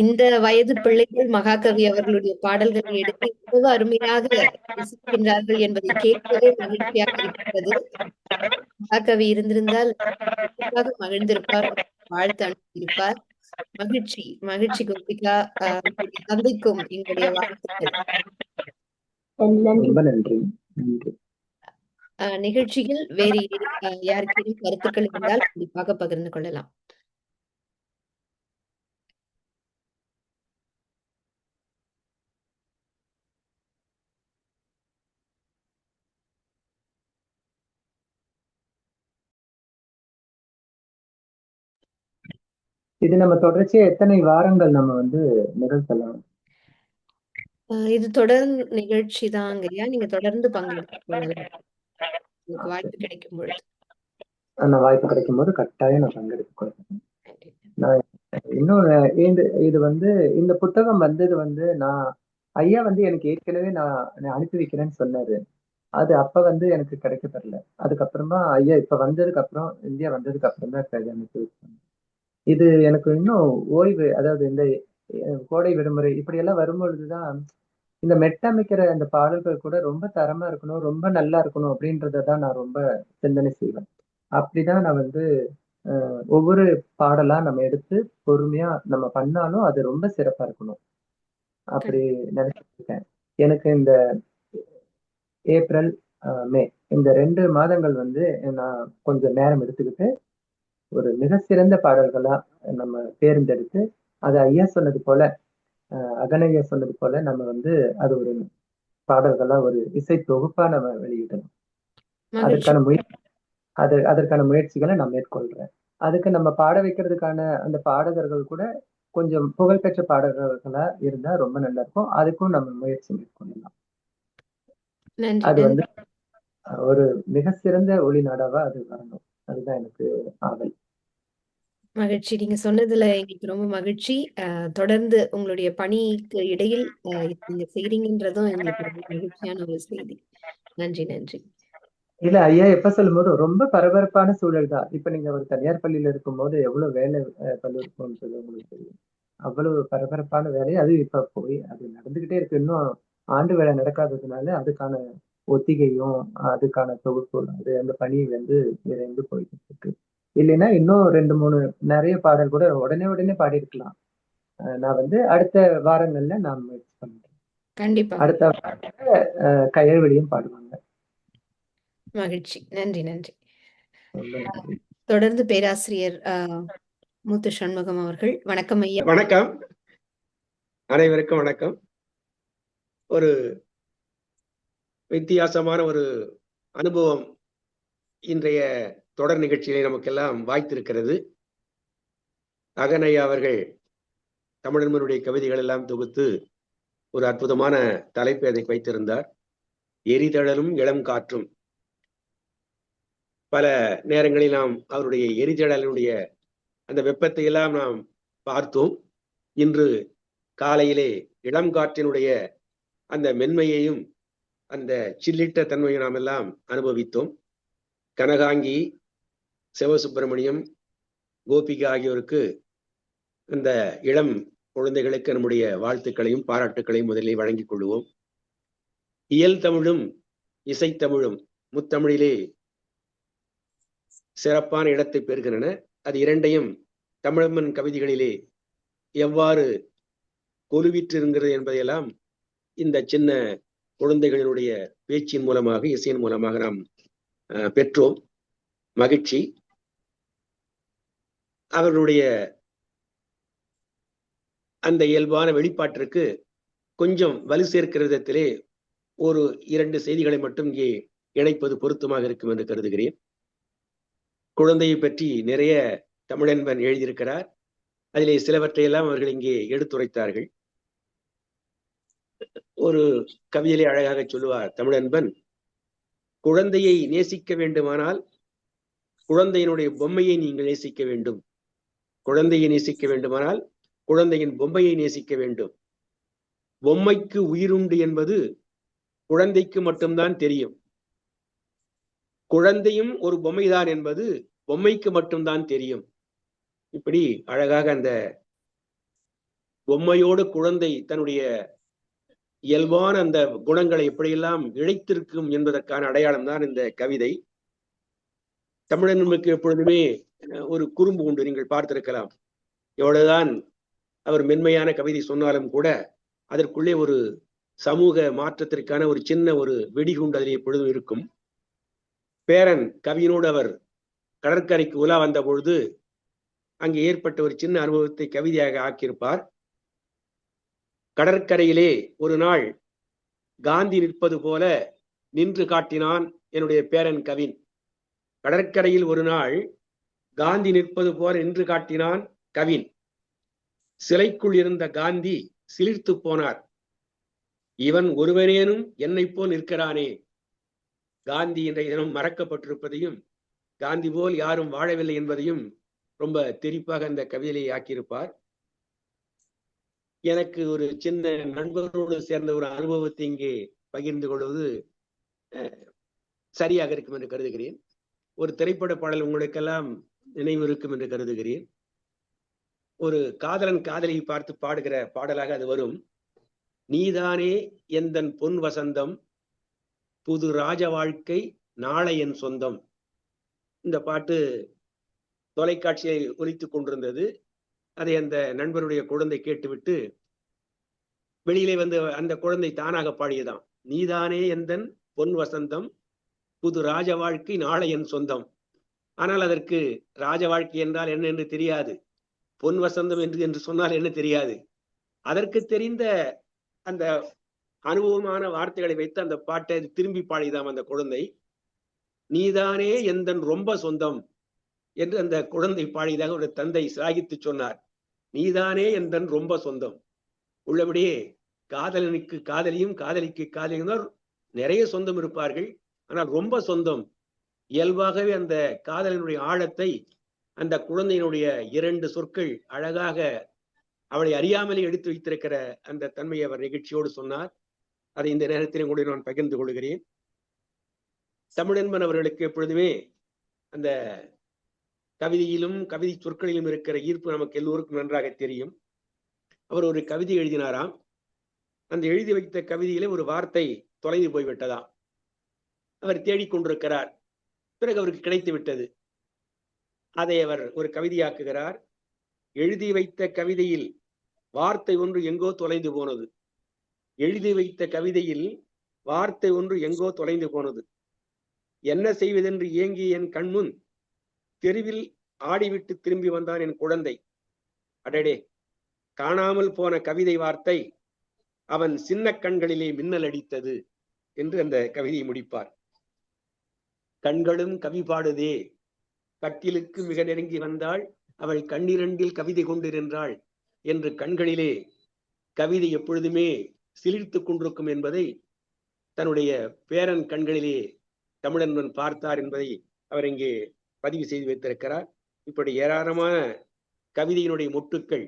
Speaker 1: இந்த வயது பிள்ளைகள் மகாகவி அவர்களுடைய பாடல்களை எடுத்து எவ்வளவு அருமையாக ரசிக்கின்றார்கள் என்பதை கேட்கவே மகிழ்ச்சியாக இருக்கிறது. மகாகவி இருந்திருந்தால் கண்டிப்பாக மகிழ்ந்திருப்பார், வாழ்த்து அனுப்பியிருப்பார். மகிழ்ச்சி மகிழ்ச்சி கோபிகா. உங்களுடைய தந்தைக்கும் எங்களுடைய வாழ்த்துக்கள்.
Speaker 3: ரொம்ப நன்றி.
Speaker 1: நிகழ்ச்சியில் வேறு யாருக்கேனும் கருத்துக்கள் இருந்தால் கண்டிப்பாக பகிர்ந்து கொள்ளலாம்.
Speaker 3: இது நம்ம தொடர்ச்சியா எத்தனை வாரங்கள் நம்ம வந்து நிகழ்த்தலாம்?
Speaker 1: இது தொடர் நிகழ்ச்சி தாங்கய்யா. நீங்க தொடர்ந்து பங்கெடுத்துக் கொள்ளலாம், உங்களுக்கு வாய்ப்பு கிடைக்கும் பொழுது.
Speaker 3: நான் வாய்ப்பு கிடைக்கும் போது கட்டாயம் நான் பங்கெடுத்துக் கொள்றேன். நான் இன்னொரு இது வந்து இந்த புத்தகம் வந்தது வந்து நான் ஐயா வந்து எனக்கு ஏற்கனவே நான் அனுப்பி வைக்கிறேன்னு சொன்னாரு. அது அப்ப வந்து எனக்கு கிடைக்க பெறல. அதுக்கப்புறமா ஐயா இப்ப வந்ததுக்கு அப்புறம், இந்தியா வந்ததுக்கு அப்புறம் தான் அனுப்பி வச்சாங்க. இது எனக்கு இன்னும் ஓய்வு, அதாவது இந்த கோடை விடுமுறை இப்படி எல்லாம் வரும்பொழுதுதான் இந்த மெட்டமைக்கிற அந்த பாடல்கள் கூட ரொம்ப தரமா இருக்கணும், ரொம்ப நல்லா இருக்கணும் அப்படின்றதான் நான் ரொம்ப சிந்தனை செய்வேன். அப்படிதான் நான் வந்து ஒவ்வொரு பாடலா நம்ம எடுத்து பொறுமையா நம்ம பண்ணாலும் அது ரொம்ப சிறப்பா இருக்கணும் அப்படி நினைச்சிட்டு இருக்கேன். எனக்கு இந்த ஏப்ரல் மே இந்த 2 மாதங்கள் வந்து நான் கொஞ்சம் நேரம் எடுத்துக்கிட்டு ஒரு மிக சிறந்த பாடல்களா நம்ம தேர்ந்தெடுத்து, அது ஐயா சொன்னது போல அகனையா சொன்னது போல நம்ம வந்து அது ஒரு பாடல்களா ஒரு இசை தொகுப்பா நம்ம வெளியிடணும். அதற்கான முயற்சிகளை நான் மேற்கொள்றேன். அதுக்கு நம்ம பாட வைக்கிறதுக்கான அந்த பாடகர்கள் கூட கொஞ்சம் புகழ்பெற்ற பாடகர்களா இருந்தா ரொம்ப நல்லா இருக்கும். அதுக்கும் நம்ம முயற்சி மேற்கொள்ளலாம். அது வந்து ஒரு மிக சிறந்த ஒளிநாடாவா அது வரணும். அதுதான் எனக்கு ஆவல்.
Speaker 1: மகிழ்ச்சி. நீங்க சொன்னதுல எங்களுக்கு ரொம்ப மகிழ்ச்சி. தொடர்ந்து உங்களுடைய பணிக்கு இடையில் நீங்க செய்றீங்கன்றதும் எங்களுக்கு ரொம்ப மகிழ்ச்சியான ஒரு செய்தி. நன்றி நன்றி.
Speaker 3: இல்ல ஐயா எப்ப சொல்லும்போது ரொம்ப பரபரப்பான சூழல் தான். இப்ப நீங்க ஒரு தனியார் பள்ளியில இருக்கும்போது எவ்வளவு வேலை பளு இருக்கும்ன்றது உங்களுக்கு தெரியும். அவ்வளவு பரபரப்பான வேலை. அது இப்ப போய் அது நடந்துகிட்டே இருக்கு. இன்னும் ஆண்டு விழா நடக்காததுனால அதுக்கான ஒத்திகையும், அதுக்கான தொகுப்பு அது அந்த பணி வந்து விரைந்து போயிட்டு இருக்கு. இல்லைன்னா இன்னும் 2, 3 நெறைய பாடல் கூட உடனே உடனே பாடியிருக்கலாம். நான் வந்து அடுத்த வாரங்கள்ல நான் முயற்சி பண்றேன்.
Speaker 1: கண்டிப்பாக.
Speaker 3: அடுத்த வாரத்துல கயல்வெளியும் பாடுவாங்க.
Speaker 1: மகிழ்ச்சி. நன்றி, நன்றி.
Speaker 3: ரொம்ப நன்றி.
Speaker 1: தொடர்ந்து பேராசிரியர் முத்து சண்முகம் அவர்கள். வணக்கம் ஐயா.
Speaker 5: வணக்கம், அனைவருக்கும் வணக்கம். ஒரு வித்தியாசமான ஒரு அனுபவம் இன்றைய தொடர் நிகழ்ச்சியிலே நமக்கெல்லாம் வாய்த்திருக்கிறது. அகனையா அவர்கள் தமிழர்களுடைய கவிதைகள் எல்லாம் தொகுத்து ஒரு அற்புதமான தலைப்பை அதை வைத்திருந்தார். எரிதழலும் இளம் காற்றும். பல நேரங்களில் நாம் அவருடைய எரிதழலினுடைய அந்த வெப்பத்தை எல்லாம் நாம் பார்த்தோம். இன்று காலையிலே இளம் காற்றினுடைய அந்த மென்மையையும் அந்த சில்லிட்ட தன்மையை நாம் எல்லாம் அனுபவித்தோம். கனகாங்கி, சிவசுப்பிரமணியம், கோபிகா ஆகியோருக்கு இந்த இளம் குழந்தைகளுக்கு நம்முடைய வாழ்த்துக்களையும் பாராட்டுக்களையும் முதலில் வழங்கிக் கொள்வோம். இயல் தமிழும் இசைத்தமிழும் முத்தமிழிலே சிறப்பான இடத்தை பெறுகின்றன. அது இரண்டையும் தமிழம்மன் கவிதைகளிலே எவ்வாறு கொலுவிற்றிருக்கிறது என்பதையெல்லாம் இந்த சின்ன குழந்தைகளினுடைய பேச்சின் மூலமாக, இசையின் மூலமாக நாம் பெற்றோம். மகிழ்ச்சி. அவர்களுடைய அந்த இயல்பான வெளிப்பாட்டிற்கு கொஞ்சம் வலு சேர்க்கிற விதத்திலே ஒரு 2 செய்திகளை மட்டும் இங்கே இணைப்பது பொருத்தமாக இருக்கும் என்று கருதுகிறேன். குழந்தையை பற்றி நிறைய தமிழன்பன் எழுதியிருக்கிறார். அதிலே சிலவற்றையெல்லாம் அவர்கள் இங்கே எடுத்துரைத்தார்கள். ஒரு கவிதையிலே அழகாக சொல்லுவார் தமிழன்பன், குழந்தையை நேசிக்க வேண்டுமானால் குழந்தையினுடைய பொம்மையை நீங்கள் நேசிக்க வேண்டும். குழந்தையை நேசிக்க வேண்டுமானால் குழந்தையின் பொம்மையை நேசிக்க வேண்டும். பொம்மைக்கு உயிருண்டு என்பது குழந்தைக்கு மட்டும்தான் தெரியும். குழந்தையும் ஒரு பொம்மைதான் என்பது பொம்மைக்கு மட்டும்தான் தெரியும். இப்படி அழகாக அந்த பொம்மையோடு குழந்தை தன்னுடைய இயல்பான அந்த குணங்களை எப்படியெல்லாம் இழைத்திருக்கும் என்பதற்கான அடையாளம் தான் இந்த கவிதை. தமிழனுக்கு எப்பொழுதுமே ஒரு குறும்பு உண்டு, நீங்கள் பார்த்திருக்கலாம். எவ்வளவுதான் அவர் மென்மையான கவிதை சொன்னாலும் கூட அதற்குள்ளே ஒரு சமூக மாற்றத்திற்கான ஒரு சின்ன ஒரு வெடிகுண்டு அதில் எப்பொழுதும் இருக்கும். பேரன் கவியினோடு அவர் கடற்கரைக்கு உலா வந்த பொழுது அங்கே ஏற்பட்ட ஒரு சின்ன அனுபவத்தை கவிதையாக ஆக்கியிருப்பார். கடற்கரையிலே ஒரு நாள் காந்தி நிற்பது போல நின்று காட்டினான் என்னுடைய பேரன் கவின். கடற்கரையில் ஒரு நாள் காந்தி நிற்பது போல நின்று காட்டினான் கவின். சிலைக்குள் இருந்த காந்தி சிலிர்த்து போனார். இவன் ஒருவனேனும் என்னை போல் நிற்கிறானே. காந்தி இன்றைய தினம் மறக்கப்பட்டிருப்பதையும் காந்தி போல் யாரும் வாழவில்லை என்பதையும் ரொம்ப தெளிவாக அந்த கவிதையை ஆக்கியிருப்பார். எனக்கு ஒரு சின்ன நண்பரோடு சேர்ந்த ஒரு அனுபவத்தை இங்கே பகிர்ந்து கொள்வது சரியாக இருக்கும் என்று கருதுகிறேன். ஒரு திரைப்பட பாடல் உங்களுக்கெல்லாம் நினைவு இருக்கும் என்று கருதுகிறேன். ஒரு காதலன் காதலியை பார்த்து பாடுகிற பாடலாக அது வரும். நீதானே எந்தன் பொன் வசந்தம், புது ராஜ வாழ்க்கை நாளை என் சொந்தம். இந்த பாட்டு தொலைக்காட்சியை ஒலித்துக் கொண்டிருந்தது. அதை அந்த நண்பருடைய குழந்தை கேட்டுவிட்டு வெளியிலே வந்து அந்த குழந்தை தானாக பாடியதாம். நீதானே எந்தன் பொன் வசந்தம், புது ராஜ வாழ்க்கை நாளை என் சொந்தம். ஆனால் அதற்கு ராஜ வாழ்க்கை என்றால் என்ன என்று தெரியாது, பொன் வசந்தம் என்று சொன்னால் என்ன தெரியாது. அதற்கு தெரிந்த அந்த அனுபவமான வார்த்தைகளை வைத்து அந்த பாட்டை திரும்பி பாடிதாம் அந்த குழந்தை. நீதானே எந்தன் ரொம்ப சொந்தம் என்று அந்த குழந்தை பாடியதாக ஒரு தந்தை சாகித்து சொன்னார். நீதானே எந்தன் ரொம்ப சொந்தம். உள்ளபடியே காதலனுக்கு காதலியும் காதலிக்கு காதலியும் தான் நிறைய சொந்தம் இருப்பார்கள். ஆனால் ரொம்ப சொந்தம் இயல்பாகவே அந்த காதலனுடைய ஆழத்தை அந்த குழந்தையினுடைய 2 சொற்கள் அழகாக அவளை அறியாமலே எடுத்து வைத்திருக்கிற அந்த தன்மையை அவர் நிகழ்ச்சியோடு சொன்னார். அதை இந்த நேரத்தில் கூட நான் பகிர்ந்து கொள்கிறேன். தமிழன்பன் அவர்களுக்கு எப்பொழுதுமே அந்த கவிதையிலும் கவிதை சொற்களிலும் இருக்கிற ஈர்ப்பு நமக்கு எல்லோருக்கும் நன்றாக தெரியும். அவர் ஒரு கவிதை எழுதினாராம். அந்த எழுதி வைத்த கவிதையிலே ஒரு வார்த்தை தொலைந்து போய்விட்டதாம். அவர் தேடிக்கொண்டிருக்கிறார். பிறகு அவருக்கு கிடைத்து விட்டது. அதை அவர் ஒரு கவிதையாக்குகிறார். எழுதி வைத்த கவிதையில் வார்த்தை ஒன்று எங்கோ தொலைந்து போனது. எழுதி வைத்த கவிதையில் வார்த்தை ஒன்று எங்கோ தொலைந்து போனது. என்ன செய்வதென்று ஏங்கிய என் கண்முன் தெருவில் ஆடிவிட்டு திரும்பி வந்தான் என் குழந்தை. அடடே, காணாமல் போன கவிதை வார்த்தை அவன் சின்ன கண்களிலே மின்னல் அடித்தது என்று அந்த கவிதையை முடிப்பார். கண்களும் கவி பாடுதே, கட்டிலுக்கு மிக நெருங்கி வந்தாள், அவள் கண்ணிரண்டில் கவிதை கொண்டிருந்தாள் என்று கண்களிலே கவிதை எப்பொழுதுமே சிலிர்த்துக் கொண்டிருக்கும் என்பதை தன்னுடைய பேரன் கண்களிலே தமிழன்பன் பார்த்தார் என்பதை அவர் இங்கே பதிவு செய்து வைத்திருக்கிறார். இப்படி ஏராளமான கவிதையினுடைய மொட்டுக்கள்,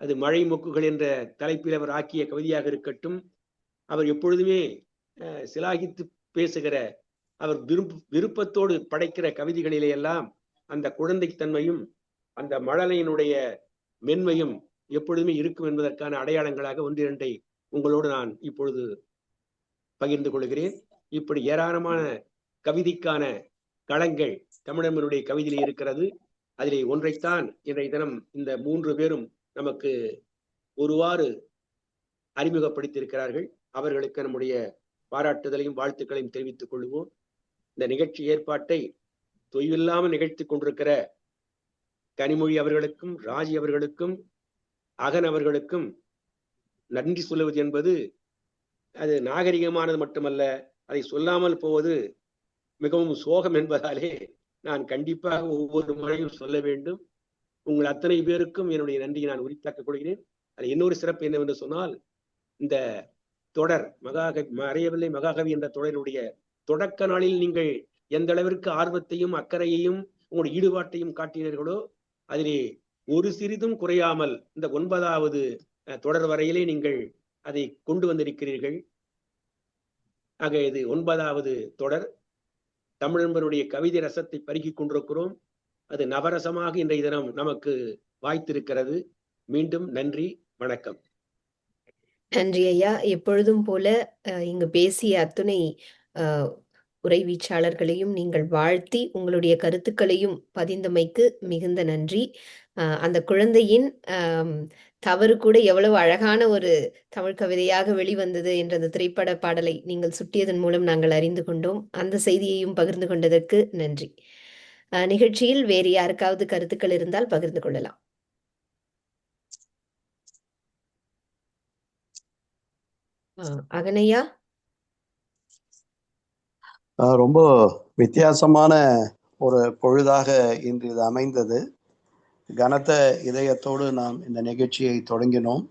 Speaker 5: அது மழை மொக்குகள் என்ற தலைப்பில் அவர் ஆக்கிய கவிதையாக இருக்கட்டும், அவர் எப்பொழுதுமே சிலாகித்து பேசுகிற, அவர் விருப்பத்தோடு படைக்கிற கவிதைகளிலே எல்லாம் அந்த குழந்தைத்தன்மையும் அந்த மழலையினுடைய மென்மையும் எப்பொழுதுமே இருக்கும் என்பதற்கான அடையாளங்களாக ஒன்றிரண்டை உங்களோடு நான் இப்பொழுது பகிர்ந்து கொள்கிறேன். இப்படி ஏராளமான கவிதைக்கான களங்கள் தமிழனுடைய கவிதையிலே இருக்கிறது. அதிலே ஒன்றைத்தான் இன்றைய தினம் இந்த 3 பேரும் நமக்கு ஒருவாறு அறிமுகப்படுத்தியிருக்கிறார்கள். அவர்களுக்கு நம்முடைய பாராட்டுதலையும் வாழ்த்துக்களையும் தெரிவித்துக் கொள்வோம். இந்த நிகழ்ச்சி ஏற்பாட்டை தொய்வில்லாமல் நிகழ்த்தி கொண்டிருக்கிற கனிமொழி அவர்களுக்கும், ராஜி அவர்களுக்கும், அகன் அவர்களுக்கும் நன்றி சொல்லுவது என்பது அது நாகரிகமானது மட்டுமல்ல, அதை சொல்லாமல் போவது மிகவும் சோகம் என்பதாலே நான் கண்டிப்பாக ஒவ்வொரு முறையும் சொல்ல வேண்டும். உங்கள் அத்தனை பேருக்கும் என்னுடைய நன்றியை நான் உரித்தாக்கிக் கொள்கிறேன். அது இன்னொரு சிறப்பு என்னவென்று சொன்னால், இந்த தொடர் மறையவில்லை மகாகவி என்ற தொடருடைய தொடக்க நாளில் நீங்கள் எந்த அளவிற்கு ஆர்வத்தையும் அக்கறையையும் உங்களுடைய ஈடுபாட்டையும் காட்டினீர்களோ, அதிலே ஒரு சிறிதும் குறையாமல் இந்த 9வது தொடர் வரையிலே நீங்கள் அதை கொண்டு வந்திருக்கிறீர்கள். ஆக இது 9வது தொடர். தமிழன்பனுடைய கவிதை ரசத்தை பருகிக் கொண்டிருக்கிறோம். அது நவரசமாக இன்றைய தினம் நமக்கு வாய்த்திருக்கிறது. மீண்டும் நன்றி, வணக்கம்.
Speaker 1: நன்றி ஐயா. எப்பொழுதும் போல இங்கு பேசிய அத்துணை உரைவீச்சாளர்களையும் நீங்கள் வாழ்த்தி உங்களுடைய கருத்துக்களையும் பதிந்தமைக்கு மிகுந்த நன்றி. அந்த குழந்தையின் தவறு கூட எவ்வளவு அழகான ஒரு தமிழ் கவிதையாக வெளிவந்தது என்ற அந்த திரைப்பட பாடலை நீங்கள் சுட்டியதன் மூலம் நாங்கள் அறிந்து கொண்டோம். அந்த செய்தியையும் பகிர்ந்து கொண்டதற்கு நன்றி. நிகழ்ச்சியில் வேறு யாருக்காவது கருத்துக்கள் இருந்தால் பகிர்ந்து கொள்ளலாம். அகனையா.
Speaker 6: ரொம்ப வித்தியாசமான ஒரு பொழுதாக இன்று இது அமைந்தது. கனத்த இதயத்தோடு நாம் இந்த நிகழ்ச்சியை தொடங்கினோம்.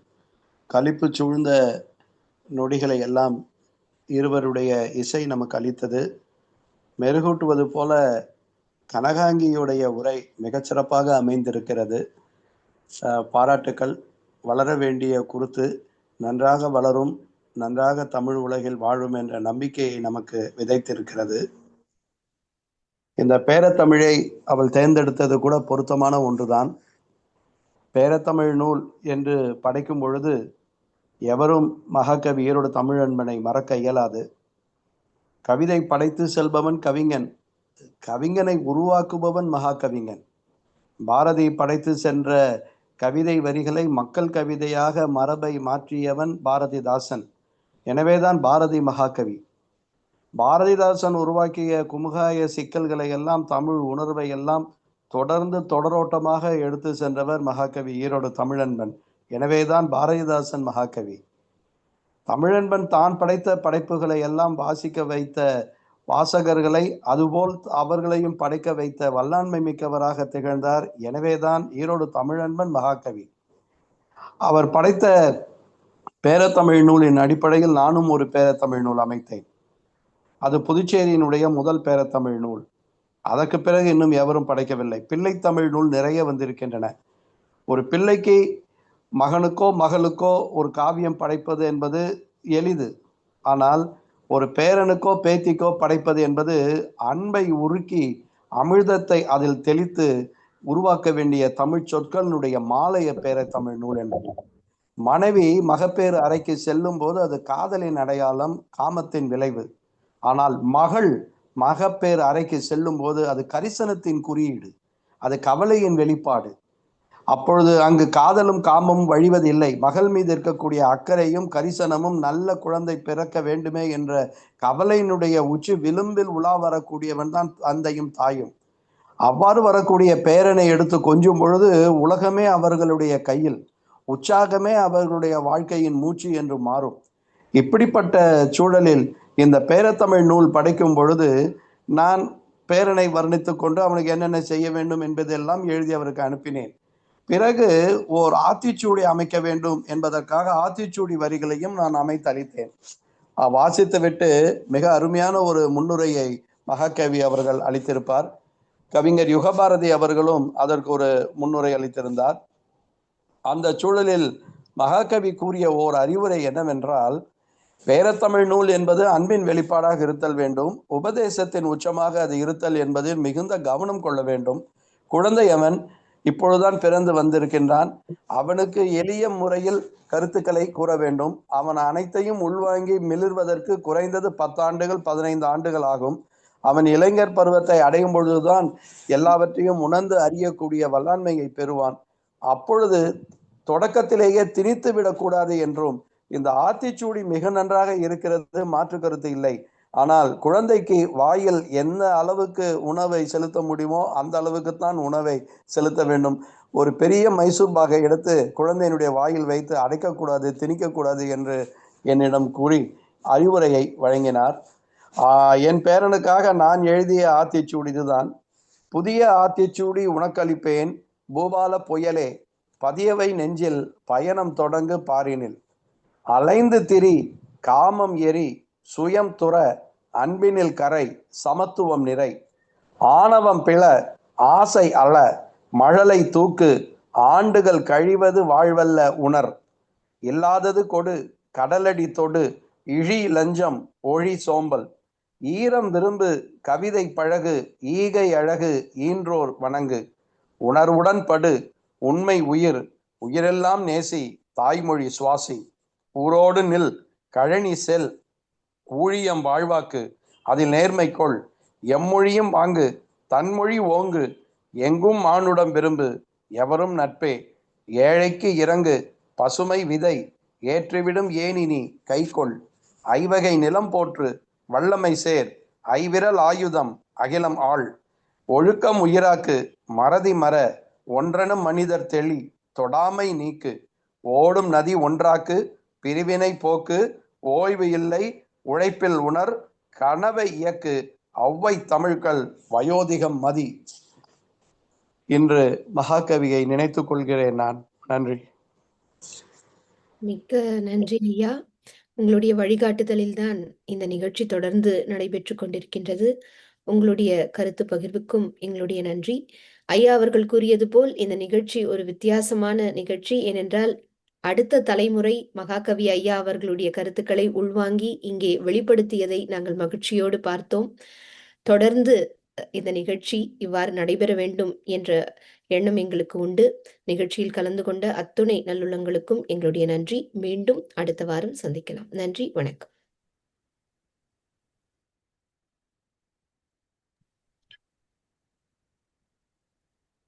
Speaker 6: களிப்பு சூழ்ந்த நொடிகளை எல்லாம் இருவருடைய இசை நமக்கு அளித்தது. மெருகூட்டுவது போல கனகாங்கியுடைய உரை மிகச்சிறப்பாக அமைந்திருக்கிறது. பாராட்டுக்கள். வளர வேண்டிய குருத்து நன்றாக வளரும், நன்றாக தமிழ் உலகில் வாழும் என்ற நம்பிக்கையை நமக்கு விதைத்திருக்கிறது. இந்த பேரத்தமிழை அவள் தேர்ந்தெடுத்தது கூட பொருத்தமான ஒன்றுதான். பேரத்தமிழ் நூல் என்று படைக்கும் பொழுது எவரும் மகாகவி ஈரோடு தமிழன்பனை மறக்க இயலாது. கவிதை படைத்து செல்பவன் கவிஞன், கவிஞனை உருவாக்குபவன் மகாகவிஞன். பாரதி படைத்து சென்ற கவிதை வரிகளை மக்கள் கவிதையாக மரபை மாற்றியவன் பாரதிதாசன். எனவேதான் பாரதி மகாகவி. பாரதிதாசன் உருவாக்கிய குமுகாய சிக்கல்களை எல்லாம், தமிழ் உணர்வை எல்லாம் தொடர்ந்து தொடரோட்டமாக எடுத்து சென்றவர் மகாகவி ஈரோடு தமிழன்பன். எனவேதான் பாரதிதாசன் மகாகவி. தமிழன்பன் தான் படைத்த படைப்புகளை எல்லாம் வாசிக்க வைத்த வாசகர்களை அதுபோல் அவர்களையும் படைக்க வைத்த வல்லாண்மை மிக்கவராக திகழ்ந்தார். எனவேதான் ஈரோடு தமிழன்பன் மகாகவி. அவர் படைத்த பேரத்தமிழ் நூலின் அடிப்படையில் நானும் ஒரு பேரத்தமிழ் நூல் அமைத்தேன். அது புதுச்சேரியினுடைய முதல் பேரத்தமிழ் நூல். அதற்கு பிறகு இன்னும் எவரும் படைக்கவில்லை. பிள்ளைத்தமிழ் நூல் நிறைய வந்திருக்கின்றன. ஒரு பிள்ளைக்கு, மகனுக்கோ மகளுக்கோ ஒரு காவியம் படைப்பது என்பது எளிது. ஆனால் ஒரு பேரனுக்கோ பேத்திக்கோ படைப்பது என்பது அன்பை உருக்கி அமிர்தத்தை அதில் தெளித்து உருவாக்க வேண்டிய தமிழ் சொற்களினுடைய மாலைய பேர தமிழ் நூல் என்பது. மனைவி மகப்பேறு அறைக்கு செல்லும் போது அது காதலின் அடையாளம், காமத்தின் விளைவு. ஆனால் மகள் மகப்பேறு அறைக்கு செல்லும் போது அது கரிசனத்தின் குறியீடு, அது கவலையின் வெளிப்பாடு. அப்பொழுது அங்கு காதலும் காமமும் வழிவதில்லை. மகள் மீது இருக்கக்கூடிய அக்கறையும் கரிசனமும் நல்ல குழந்தை பிறக்க வேண்டுமே என்ற கவலையினுடைய உச்சி விளிம்பில் உலா வரக்கூடியவன் தான் தந்தையும் தாயும். அவ்வாறு வரக்கூடிய பேரனை எடுத்து கொஞ்சும் பொழுது உலகமே அவர்களுடைய கையில், உற்சாகமே அவர்களுடைய வாழ்க்கையின் மூச்சு என்று மாறும். இப்படிப்பட்ட சூழலில் இந்த பேரத்தமிழ் நூல் படைக்கும் பொழுது நான் பேரனை வர்ணித்து கொண்டு அவனுக்கு என்னென்ன செய்ய வேண்டும் என்பதெல்லாம் எழுதி அவருக்கு அனுப்பினேன். பிறகு ஓர் ஆத்திச்சூடி அமைக்க வேண்டும் என்பதற்காக ஆத்திச்சூடி வரிகளையும் நான் அமைத்தளித்தேன். வாசித்து விட்டு மிக அருமையான ஒரு முன்னுரையை மகாகவி அவர்கள் அளித்திருப்பார். கவிஞர் யுகபாரதி அவர்களும் அதற்கு ஒரு முன்னுரை அளித்திருந்தார். அந்த சூழலில் மகாகவி கூறிய ஓர் அறிவுரை என்னவென்றால், பேரத்தமிழ் நூல் என்பது அன்பின் வெளிப்பாடாக இருத்தல் வேண்டும். உபதேசத்தின் உச்சமாக அது இருத்தல் என்பதில் மிகுந்த கவனம் கொள்ள வேண்டும். குழந்தை அவன் இப்பொழுதுதான் பிறந்து வந்திருக்கின்றான். அவனுக்கு எளிய முறையில் கருத்துக்களை கூற வேண்டும். அவன் அனைத்தையும் உள்வாங்கி மிளிர்வதற்கு குறைந்தது 10 ஆண்டுகள் 15 ஆண்டுகள் ஆகும். அவன் இளைஞர் பருவத்தை அடையும் பொழுதுதான் எல்லாவற்றையும் உணர்ந்து அறியக்கூடிய வல்லாண்மையை பெறுவான். அப்பொழுது தொடக்கத்திலேயே திணித்து விடக்கூடாது என்றும், இந்த ஆத்திச்சூடி மிக நன்றாக இருக்கிறது, மாற்று கருத்து இல்லை. ஆனால் குழந்தைக்கு வாயில் எந்த அளவுக்கு உணவை செலுத்த முடியுமோ அந்த அளவுக்குத்தான் உணவை செலுத்த வேண்டும். ஒரு பெரிய மைசூர் பாகை எடுத்து குழந்தையினுடைய வாயில் வைத்து அடைக்கக்கூடாது, திணிக்கக்கூடாது என்று என்னிடம் கூறி அறிவுரையை வழங்கினார். என் பேரனுக்காக நான் எழுதிய ஆத்திச்சூடி இதுதான். புதிய ஆத்திச்சூடி உனக்களிப்பேன் பூபால புயலே, பதியவை நெஞ்சில் பயணம் தொடங்கு பாரினில், அலைந்து திரி காமம் எரி சுயம் துற அன்பினில் கரை சமத்துவம் நிறை, ஆணவம் பிள ஆசை அல மழலை தூக்கு ஆண்டுகள் கழிவது வாழ்வல்ல உணர், இல்லாதது கொடு கடலடி தொடு இழி லஞ்சம் ஒழி சோம்பல், ஈரம் விரும்பு கவிதை பழகு ஈகை அழகு ஈன்றோர் வணங்கு, உணர்வுடன் படு உண்மை உயிர் உயிரெல்லாம் நேசி தாய்மொழி சுவாசி, ஊரோடு நில் கழனி செல் ஊழியம் வாழ்வாக்கு அதில் நேர்மை கொள், எம்மொழியும் வாங்கு தன்மொழி ஓங்கு எங்கும் மானுடம் விரும்பு எவரும் நட்பே, ஏழைக்கு இறங்கு பசுமை விதை ஏற்றிவிடும் ஏனினி கைகொள், ஐவகை நிலம் போற்று வல்லமை சேர் ஐவிரல் ஆயுதம் அகிலம் ஆள், ஒழுக்கம் உயிராக்கு மறதி மற ஒன்றனும் மனிதர் தெளி தொடாமை நீக்கு, ஓடும் நதி ஒன்றாக்கு பிரிவினை போக்கு ஓய்வு இல்லை உழைப்பில் உணர் கனவை இயக்கு ஒளவை தமிழ்கள் வயோதிகம் மதி. இன்று மகாகவியை நினைத்துக் கொள்கிறேன் நான். நன்றி.
Speaker 1: மிக்க நன்றி ஐயா. உங்களுடைய வழிகாட்டுதலில்தான் இந்த நிகழ்ச்சி தொடர்ந்து நடைபெற்று கொண்டிருக்கின்றது. உங்களுடைய கருத்து பகிர்வுக்கும் எங்களுடைய நன்றி. ஐயா அவர்கள் கூறியது போல் இந்த நிகழ்ச்சி ஒரு வித்தியாசமான நிகழ்ச்சி. ஏனென்றால் அடுத்த தலைமுறை மகாகவி ஐயா அவர்களுடைய கருத்துக்களை உள்வாங்கி இங்கே வெளிப்படுத்தியதை நாங்கள் மகிழ்ச்சியோடு பார்த்தோம். தொடர்ந்து இந்த நிகழ்ச்சி இவ்வாறு நடைபெற வேண்டும் என்ற எண்ணம் எங்களுக்கு உண்டு. நிகழ்ச்சியில் கலந்து கொண்ட அத்துணை நல்லுள்ளங்களுக்கும் எங்களுடைய நன்றி. மீண்டும் அடுத்த வாரம் சந்திக்கலாம். நன்றி, வணக்கம்.